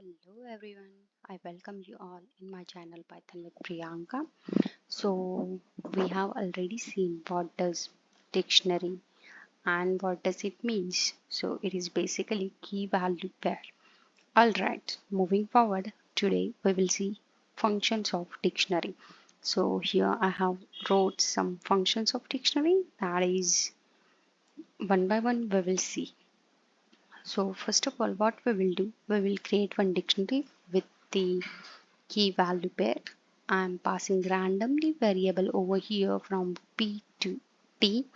Hello everyone, I welcome you all in my channel Python with Priyanka. So we have already seen what does dictionary and what does it means. So it is basically key value pair. Alright, moving forward, today we will see functions of dictionary. So here I have wrote some functions of dictionary, that is one by one we will see. So first of all, what we will do, we will create one dictionary with the key value pair. I'm passing randomly variable over here from P to T,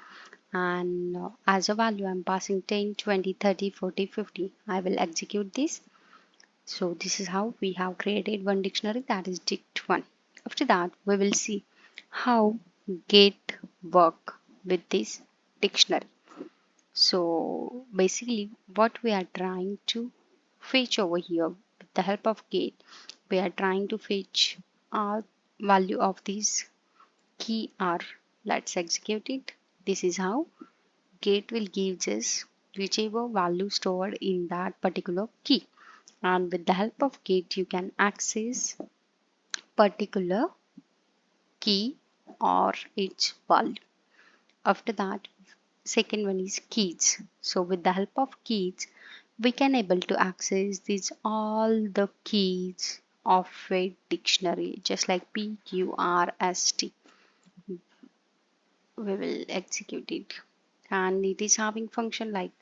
and as a value I'm passing 10, 20, 30, 40, 50. I will execute this. So this is how we have created one dictionary, that is dict1. After that we will see how get work with this dictionary. So basically what we are trying to fetch over here with the help of get, we are trying to fetch our value of this key R. Let's execute it. This is how get will give us whichever value stored in that particular key, and with the help of get you can access particular key or its value. After that, second one is keys. So with the help of keys we can able to access these all the keys of a dictionary, just like PQRST. We will execute it, and it is having function like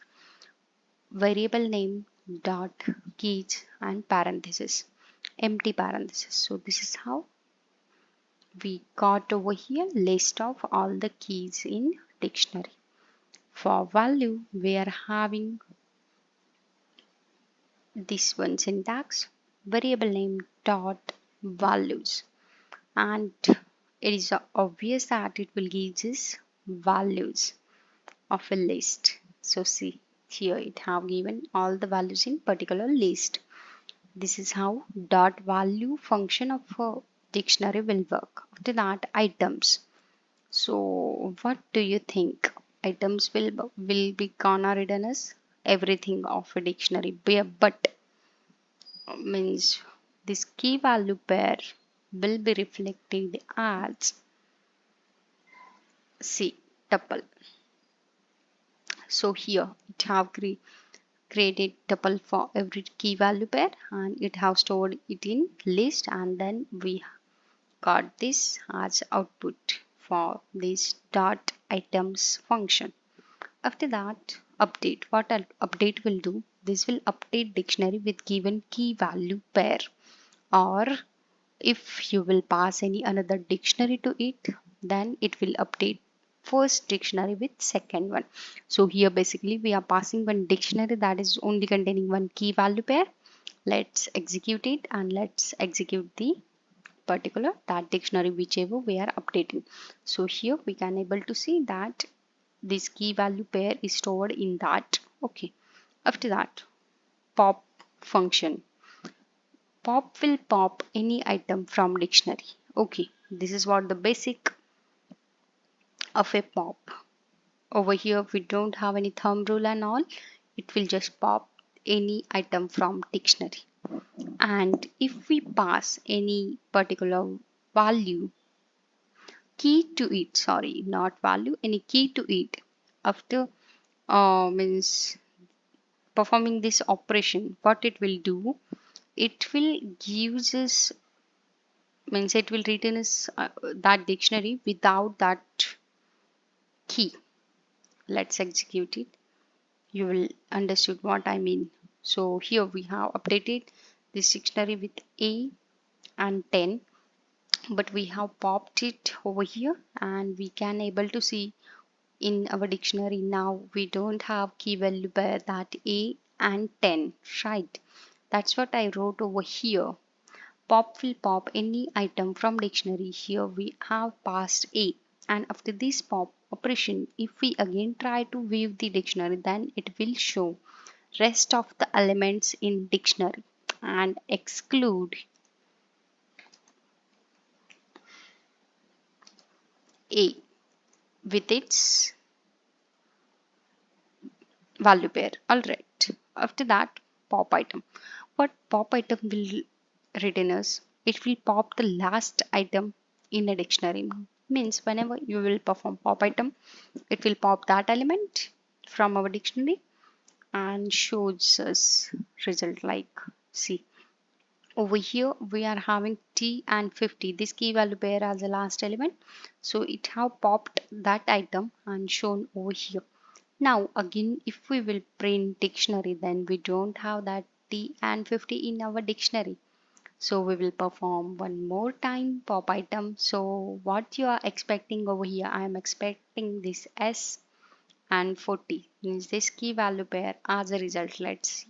variable name dot keys and parenthesis, empty parenthesis. So this is how we got over here list of all the keys in dictionary. For value we are having this one syntax, variable name dot values, and it is obvious that it will give us values of a list. So see here it have given all the values in particular list. This is how dot value function of a dictionary will work. After that, items. So what do you think? Items will be gonna written as everything of a dictionary, but means this key value pair will be reflected as C tuple. So here it have created tuple for every key value pair, and it have stored it in list, and then we got this as output for this dot items function. After that, update. What update will do? This will update dictionary with given key value pair, or if you will pass any another dictionary to it, then it will update first dictionary with second one. So here basically we are passing one dictionary that is only containing one key value pair. Let's execute it, and let's execute the particular that dictionary whichever we are updating. So here we can able to see that this key value pair is stored in that. Okay, after that, pop function. Pop will pop any item from dictionary. Okay, this is what the basic of a pop. Over here we don't have any thumb rule and all, it will just pop any item from dictionary. And if we pass any particular value key to it, sorry, not value, any key to it, after means performing this operation, what it will do, it will gives us, means it will return us that dictionary without that key. Let's execute it, you will understood what I mean. So here we have updated this dictionary with A and 10, but we have popped it over here, and we can able to see in our dictionary now we don't have key value pair that A and 10, right? That's what I wrote over here. Pop will pop any item from dictionary. Here we have passed A, and after this pop operation, if we again try to view the dictionary, then it will show rest of the elements in dictionary and exclude A with its value pair. Alright, after that, pop item. what pop item will return us? It will pop the last item in a dictionary. Means whenever you will perform pop item, it will pop that element from our dictionary and shows us result like, see, over here we are having T and 50, this key value pair as the last element, so it have popped that item and shown over here. Now again, if we will print dictionary, then we don't have that T and 50 in our dictionary, so we will perform one more time pop item. So what you are expecting over here, I am expecting this S and 40, means this key value pair as a result. Let's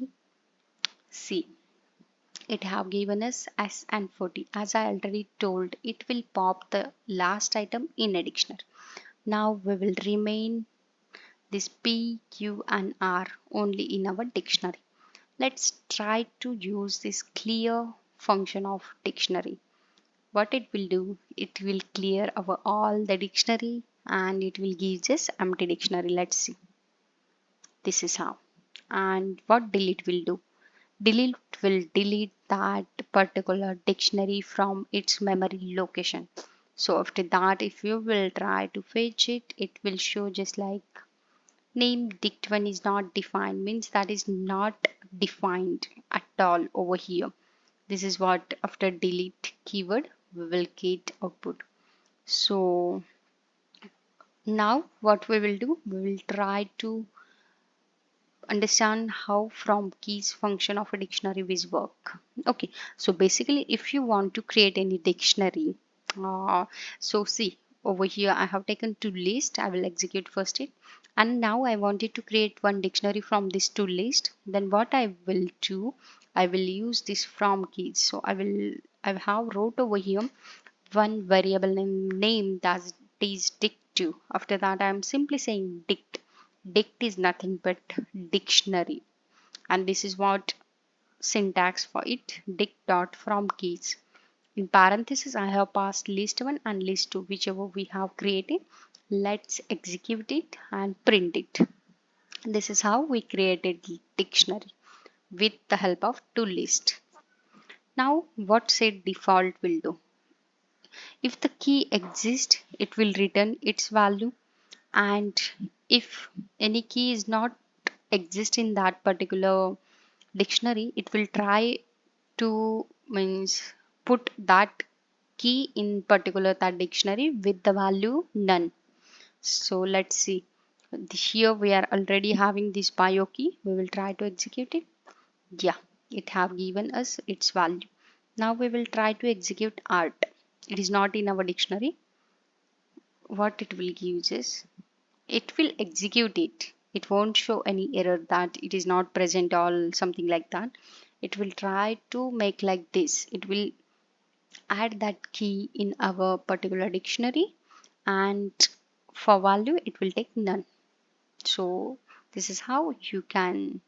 see, it have given us S and 40. As I already told, it will pop the last item in a dictionary. Now we will remain this P, Q and R only in our dictionary. Let's try to use this clear function of dictionary. What it will do, it will clear our all the dictionary and it will give us empty dictionary. Let's see. This is how. And what delete will do? Delete will delete that particular dictionary from its memory location. So after that, if you will try to fetch it, it will show just like name dict1 is not defined, means that is not defined at all over here. This is what after delete keyword we will get output. So now what we will do, we will try to understand how from keys function of a dictionary will work. Okay, so basically if you want to create any dictionary, so see over here I have taken to list. I will execute first it, and now I wanted to create one dictionary from this to list. Then what I will do, I will use this from keys. So I have wrote over here one variable name that is dict2. After that I am simply saying dict. Dict is nothing but dictionary, and this is what syntax for it, dict dot from keys. In parenthesis I have passed list1 and list2, whichever we have created. Let's execute it and print it. This is how we created the dictionary with the help of toList. Now what set default will do, if the key exists it will return its value, and if any key is not exist in that particular dictionary, it will try to means put that key in particular that dictionary with the value none. So let's see, here we are already having this bio key. We will try to execute it. Yeah, it have given us its value. Now we will try to execute art. It is not in our dictionary. What it will give is, it will execute it. It won't show any error that it is not present or something like that. It will try to make like this. It will add that key in our particular dictionary, and for value it will take none. So this is how you can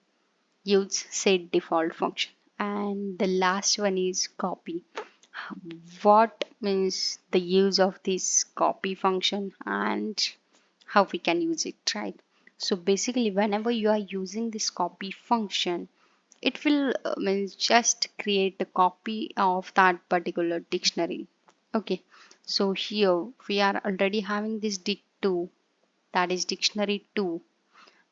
use set default function. And the last one is copy. What means the use of this copy function and how we can use it, right? So basically whenever you are using this copy function, it will means just create a copy of that particular dictionary. Okay, so here we are already having this dict2, that is dictionary 2,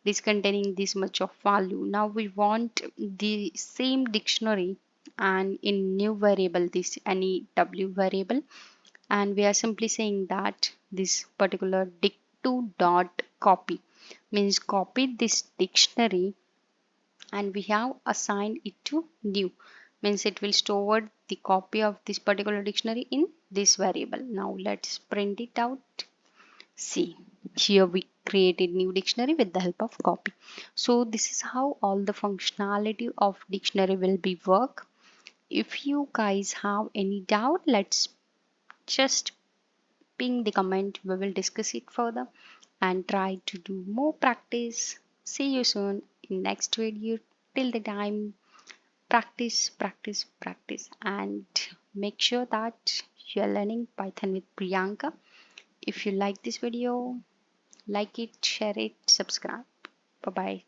this containing this much of value. Now we want the same dictionary and in new variable, this any w variable, and we are simply saying that this particular dict2 dot copy means copy this dictionary, and we have assigned it to new, means it will store the copy of this particular dictionary in this variable. Now let's print it out. See, here we created new dictionary with the help of copy. So this is how all the functionality of dictionary will be work. If you guys have any doubt, let's just ping the comment. We will discuss it further and try to do more practice. See you soon in next video. Till the time, practice, practice, practice, and make sure that you are learning Python with Priyanka. If you like this video, like it, share it, subscribe. Bye bye.